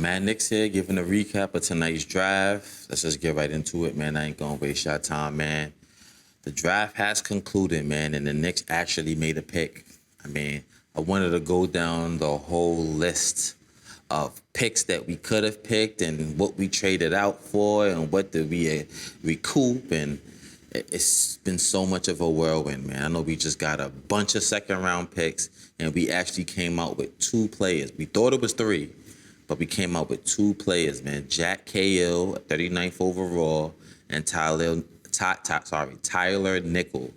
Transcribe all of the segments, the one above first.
Man, Knicks here giving a recap of tonight's draft. Let's just get right into it, man. I ain't gonna waste your time, man. The draft has concluded, man, and the Knicks actually made a pick. I mean, I wanted to go down the whole list of picks that we could have picked and what we traded out for and what did we recoup, and it's been so much of a whirlwind, man. I know we just got a bunch of second round picks and we actually came out with two players. We thought it was three, but we came out with two players, man. Jack KO, 39th overall, and Tyler Nickel,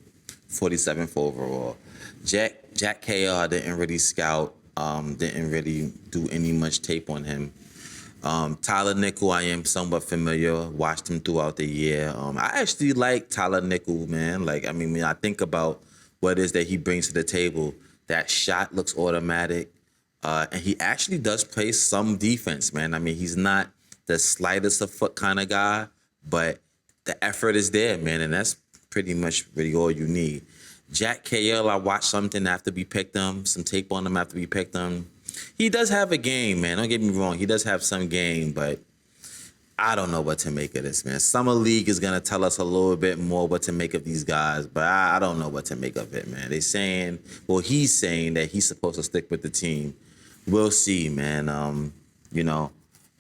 47th overall. Jack KO, I didn't really scout, didn't really do any much tape on him. Tyler Nickel, I am somewhat familiar. Watched him throughout the year. I actually like Tyler Nickel, man. Like, I mean, when I think about what it is that he brings to the table, that shot looks automatic. And he actually does play some defense, man. I mean, he's not the slightest of foot kind of guy, but the effort is there, man. And that's pretty much really all you need. Jack KL, I watched something after we picked him, some tape on him after we picked him. He does have a game, man. Don't get me wrong. He does have some game, but I don't know what to make of this, man. Summer League is going to tell us a little bit more what to make of these guys, but I don't know what to make of it, man. He's saying that he's supposed to stick with the team. We'll see, man.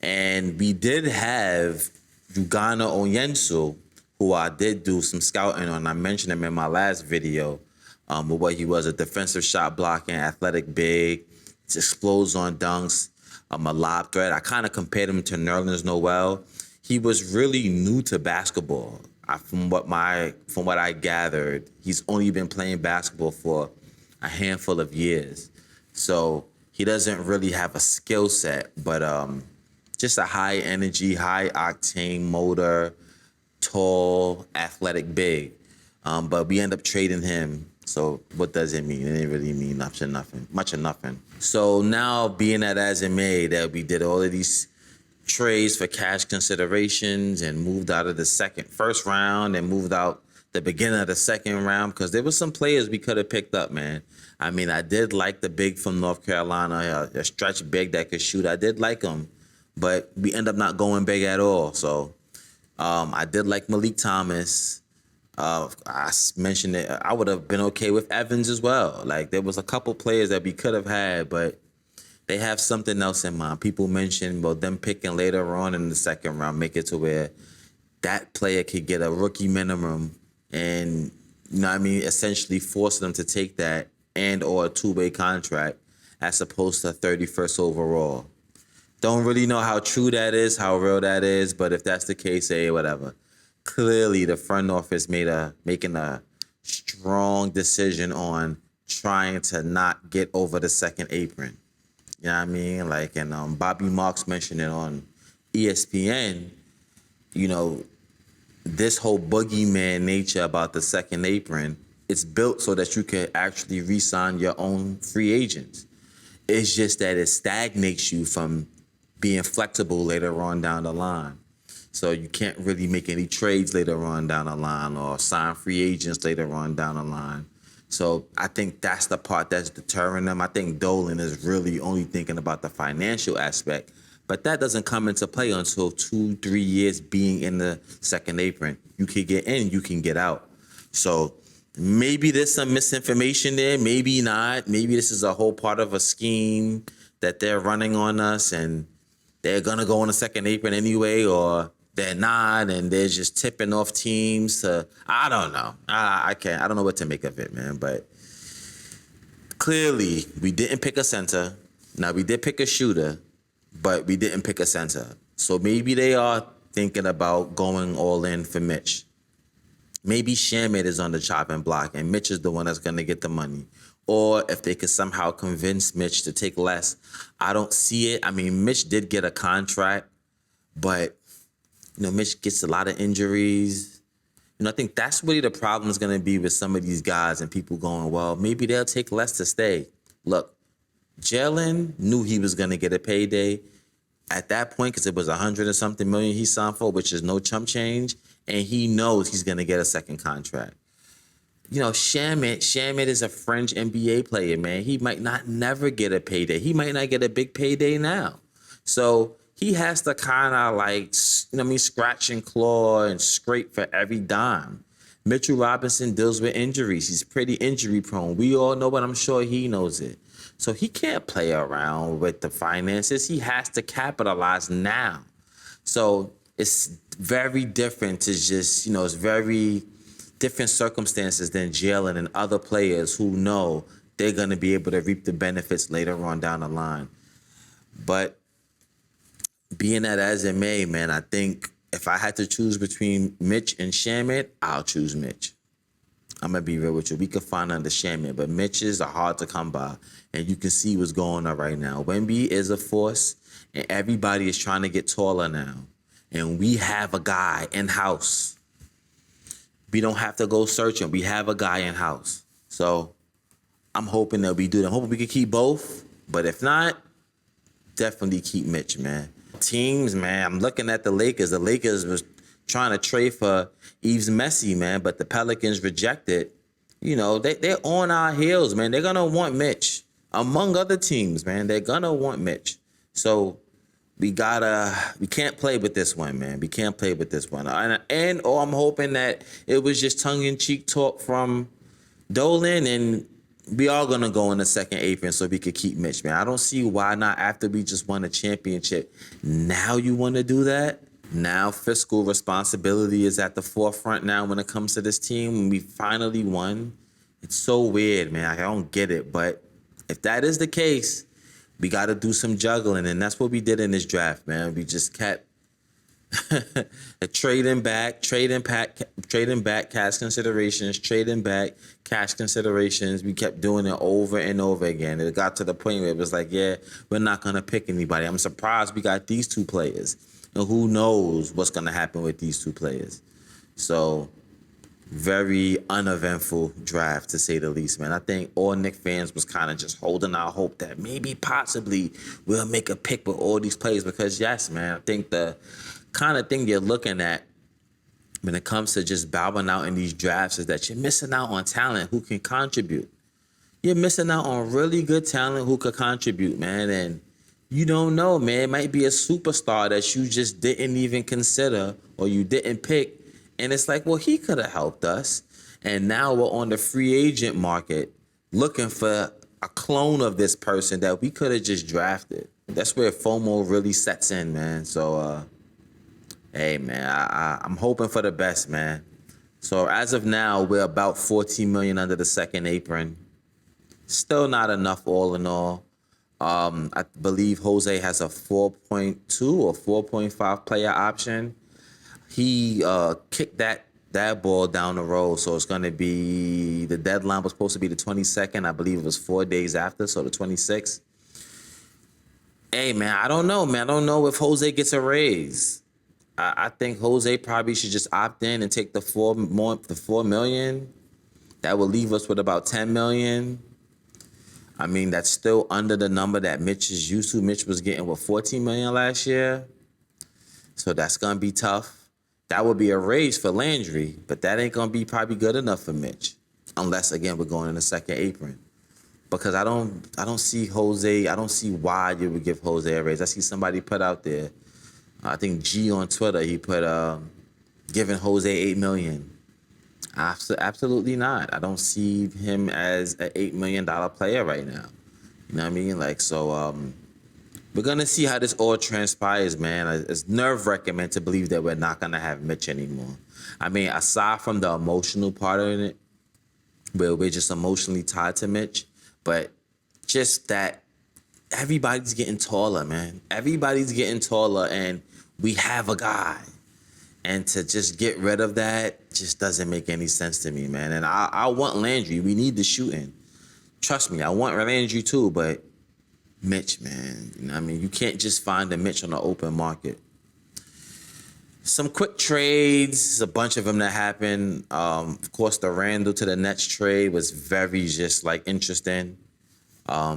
And we did have Ugana Onyenso, who I did do some scouting on. I mentioned him in my last video, with what he was, a defensive shot blocking, athletic big, explodes on dunks, a lob threat. I kind of compared him to Nerlens Noel. He was really new to basketball. From what I gathered, he's only been playing basketball for a handful of years. So he doesn't really have a skill set, but just a high energy, high octane motor, tall, athletic big. But we end up trading him. So what does it mean? It didn't really mean much of nothing. So now, being that as it may, that we did all of these trades for cash considerations and moved out of the first round and moved out the beginning of the second round, because there were some players we could have picked up, man. I mean, I did like the big from North Carolina, a stretch big that could shoot. I did like him, but we end up not going big at all. So I did like Malik Thomas. I mentioned it. I would have been okay with Evans as well. Like, there was a couple players that we could have had, but they have something else in mind. People mentioned about them picking later on in the second round, make it to where that player could get a rookie minimum and, you know what I mean, essentially force them to take that and or a two-way contract as opposed to 31st overall. Don't really know how true that is, how real that is, but if that's the case, hey, whatever. Clearly, the front office making a strong decision on trying to not get over the second apron. You know what I mean? Like, and Bobby Marks mentioned it on ESPN, you know, this whole boogeyman nature about the second apron, it's built so that you can actually re-sign your own free agents. It's just that it stagnates you from being flexible later on down the line. So you can't really make any trades later on down the line or sign free agents later on down the line. So I think that's the part that's deterring them. I think Dolan is really only thinking about the financial aspect, but that doesn't come into play until 2-3 years being in the second apron. You can get in, you can get out. So maybe there's some misinformation there, maybe not. Maybe this is a whole part of a scheme that they're running on us and they're going to go on the second apron anyway, or they're not, and they're just tipping off teams to, I don't know. I don't know what to make of it, man. But clearly, we didn't pick a center. Now, we did pick a shooter, but we didn't pick a center. So maybe they are thinking about going all in for Mitch. Maybe Shamit is on the chopping block, and Mitch is the one that's going to get the money. Or if they could somehow convince Mitch to take less. I don't see it. I mean, Mitch did get a contract, but, you know, Mitch gets a lot of injuries. You know, I think that's really the problem is going to be with some of these guys and people going, well, maybe they'll take less to stay. Look, Jalen knew he was going to get a payday at that point because it was $100 and something million he signed for, which is no chump change, and he knows he's going to get a second contract. You know, Shamit is a French NBA player, man. He might not never get a payday. He might not get a big payday now. So he has to kind of like, scratch and claw and scrape for every dime. Mitchell Robinson deals with injuries. He's pretty injury prone. We all know it. I'm sure he knows it. So he can't play around with the finances. He has to capitalize now. So it's very different to just, it's very different circumstances than Jalen and other players who know they're going to be able to reap the benefits later on down the line. But being that as it may, man, I think if I had to choose between Mitch and Shamit, I'll choose Mitch. I'm going to be real with you. We could find under Shamit, but Mitch's are hard to come by. And you can see what's going on right now. Wemby is a force, and everybody is trying to get taller now. And we have a guy in-house. We don't have to go searching. We have a guy in-house. So I'm hoping that we do that. I'm hoping we can keep both. But if not, definitely keep Mitch, man. Teams, man, I'm looking at the Lakers. The Lakers was trying to trade for Yves Messi, man, but the Pelicans rejected. They're on our heels, man. They're going to want Mitch. Among other teams, man, they're going to want Mitch. So we can't play with this one, man. We can't play with this one. And I'm hoping that it was just tongue-in-cheek talk from Dolan, and we are going to go in the second apron so we could keep Mitch, man. I don't see why not after we just won a championship. Now you want to do that? Now fiscal responsibility is at the forefront now when it comes to this team. When we finally won, it's so weird, man. I don't get it. But if that is the case, we got to do some juggling. And that's what we did in this draft, man. We just kept trading back, cash considerations, trading back, cash considerations. We kept doing it over and over again. It got to the point where it was like, yeah, we're not going to pick anybody. I'm surprised we got these two players. And who knows what's going to happen with these two players. So very uneventful draft, to say the least, man. I think all Knicks fans was kind of just holding out hope that maybe possibly we'll make a pick with all these players because, yes, man, I think the kind of thing you're looking at when it comes to just bowing out in these drafts is that you're missing out on talent who can contribute. You're missing out on really good talent who could contribute, man. And you don't know, man. It might be a superstar that you just didn't even consider or you didn't pick. And it's like, well, he could have helped us. And now we're on the free agent market looking for a clone of this person that we could have just drafted. That's where FOMO really sets in, man. So, hey, man, I'm hoping for the best, man. So as of now, we're about $14 million under the second apron. Still not enough all in all. I believe Jose has a 4.2 or 4.5 player option. He kicked that ball down the road, so it's going to be, the deadline was supposed to be the 22nd. I believe it was 4 days after, so the 26th. Hey, man, I don't know, man. I don't know if Jose gets a raise. I think Jose probably should just opt in and take the $4 million. That will leave us with about $10 million. I mean, that's still under the number that Mitch is used to. Mitch was getting, $14 million last year? So that's going to be tough. That would be a raise for Landry, but that ain't going to be probably good enough for Mitch. Unless, again, we're going in the second apron. Because I don't see Jose, I don't see why you would give Jose a raise. I see somebody put out there, I think G on Twitter, he put giving Jose $8 million. Absolutely not. I don't see him as an $8 million player right now. You know what I mean? Like, so we're going to see how this all transpires, man. It's nerve-wracking, man, to believe that we're not going to have Mitch anymore. I mean, aside from the emotional part of it, where we're just emotionally tied to Mitch, but just that everybody's getting taller, man. Everybody's getting taller, and we have a guy. And to just get rid of that just doesn't make any sense to me, man. And I want Landry. We need the shooting. Trust me, I want Landry too, but Mitch, man. You know what I mean? You can't just find a Mitch on the open market. Some quick trades, a bunch of them that happened. Of course, the Randall to the Nets trade was very just like interesting. I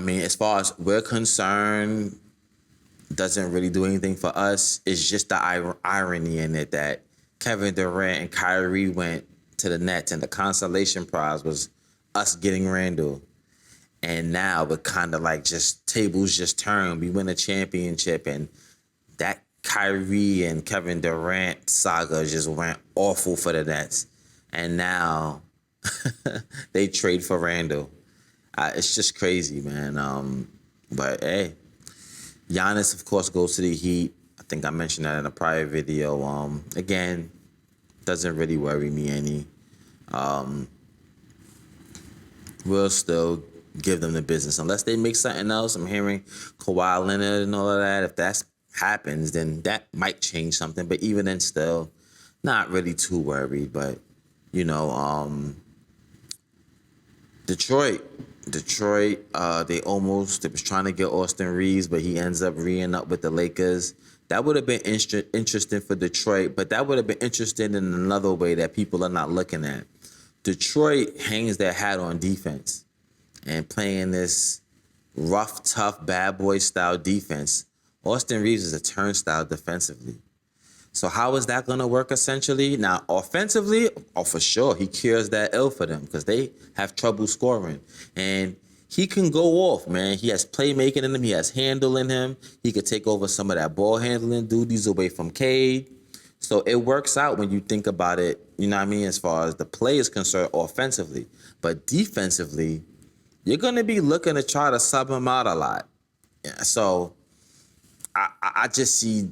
mean, as far as we're concerned, doesn't really do anything for us. It's just the irony in it that Kevin Durant and Kyrie went to the Nets and the consolation prize was us getting Randall. And now it kind of like just tables just turn. We win a championship, and that Kyrie and Kevin Durant saga just went awful for the Nets. And now they trade for Randall. It's just crazy, man. But hey, Giannis, of course, goes to the Heat. I think I mentioned that in a prior video. Again, doesn't really worry me any. We'll still give them the business unless they make something else. I'm hearing Kawhi Leonard and all of that. If that happens, then that might change something. But even then, still, not really too worried. But you know, Detroit, they was trying to get Austin Reeves, but he ends up re-ing up with the Lakers. That would have been interesting for Detroit, but that would have been interesting in another way that people are not looking at. Detroit hangs their hat on defense and playing this rough, tough, bad boy style defense. Austin Reeves is a turnstile defensively. So how is that going to work essentially? Now, offensively, for sure, he cures that ill for them because they have trouble scoring. And he can go off, man. He has playmaking in him. He has handle in him. He could take over some of that ball handling duties away from Cade. So it works out when you think about it, you know what I mean, as far as the play is concerned offensively. But defensively, you're going to be looking to try to sub him out a lot. Yeah, so I just see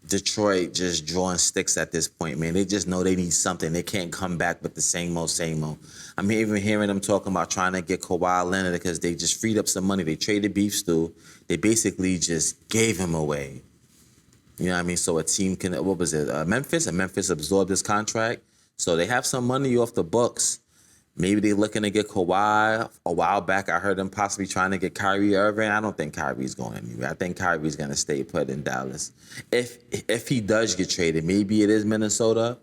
Detroit just drawing sticks at this point, man. They just know they need something. They can't come back with the same old, same old. I'm even hearing them talking about trying to get Kawhi Leonard because they just freed up some money. They traded Beef Stew. They basically just gave him away. You know what I mean? So a team can, what was it, Memphis? And Memphis absorbed this contract. So they have some money off the books. Maybe they're looking to get Kawhi. A while back, I heard them possibly trying to get Kyrie Irving. I don't think Kyrie's going anywhere. I think Kyrie's going to stay put in Dallas. If he does get traded, maybe it is Minnesota,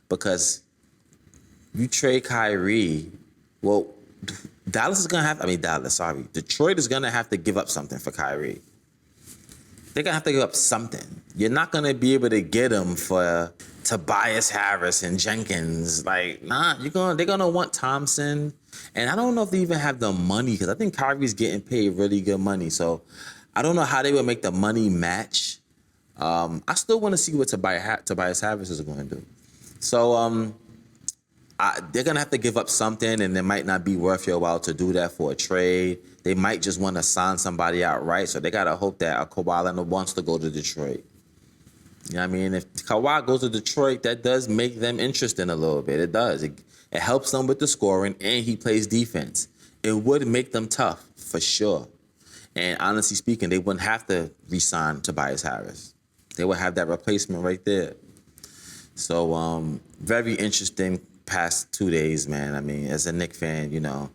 because you trade Kyrie, well, Detroit is going to have to give up something for Kyrie. They're going to have to give up something. You're not going to be able to get him for Tobias Harris and Jenkins. Like, nah, they're going to want Thompson. And I don't know if they even have the money because I think Kyrie's getting paid really good money. So I don't know how they would make the money match. I still want to see what Tobias Harris is going to do. So they're going to have to give up something, and it might not be worth your while to do that for a trade. They might just want to sign somebody outright. So they got to hope that Kawhi Leonard wants to go to Detroit. You know what I mean? If Kawhi goes to Detroit, that does make them interesting a little bit. It does. It helps them with the scoring, and he plays defense. It would make them tough, for sure. And honestly speaking, they wouldn't have to re-sign Tobias Harris. They would have that replacement right there. So very interesting past 2 days, man. I mean, as a Knicks fan, you know,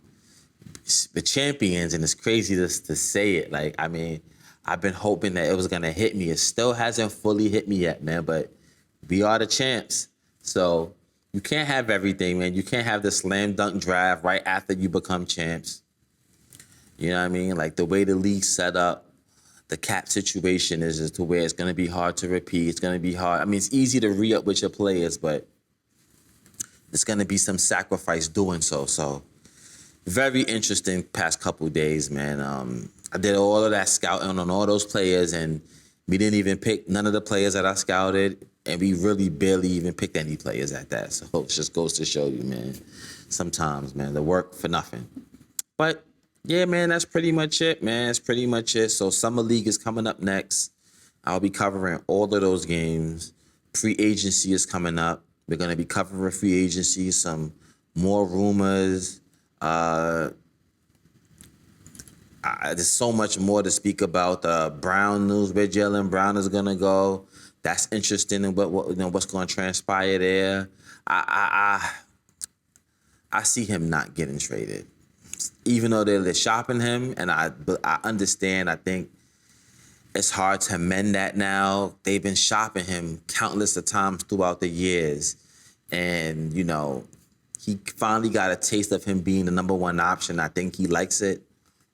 the champions, and it's crazy to say it. Like, I mean, I've been hoping that it was going to hit me. It still hasn't fully hit me yet, man, but we are the champs. So you can't have everything, man. You can't have the slam dunk draft right after you become champs. You know what I mean? Like, the way the league's set up, the cap situation is to where it's going to be hard to repeat. It's going to be hard. I mean, it's easy to re-up with your players, but it's going to be some sacrifice doing so. So very interesting past couple days, man. I did all of that scouting on all those players, and we didn't even pick none of the players that I scouted, and we really barely even picked any players at that. So it just goes to show you, man, sometimes, man, the work for nothing. But yeah, man, that's pretty much it, man. That's pretty much it. So Summer League is coming up next. I'll be covering all of those games. Free agency is coming up. We're going to be covering free agency, some more rumors. There's so much more to speak about. Brown news, where Jaylen Brown is going to go. That's interesting, and what's going to transpire there. I see him not getting traded, even though they're shopping him, and I understand. I think it's hard to mend that now. They've been shopping him countless of times throughout the years, and you know, he finally got a taste of him being the number one option. I think he likes it,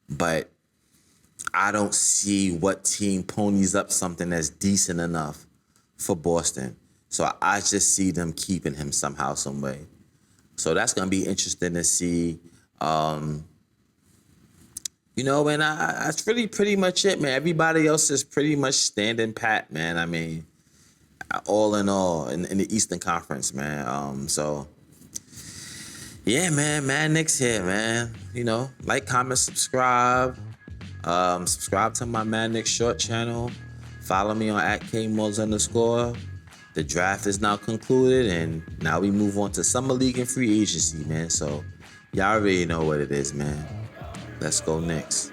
but I don't see what team ponies up something that's decent enough for Boston. So I just see them keeping him somehow, some way. So that's going to be interesting to see. And that's really pretty much it, man. Everybody else is pretty much standing pat, man. I mean, all in all, in the Eastern Conference, man. So yeah, man, Mad Knicks here, man. Like, comment, subscribe. Subscribe to my Mad Knicks short channel. Follow me on @KMulls_. The draft is now concluded, and now we move on to summer league and free agency, man. So y'all already know what it is, man. Let's go Knicks.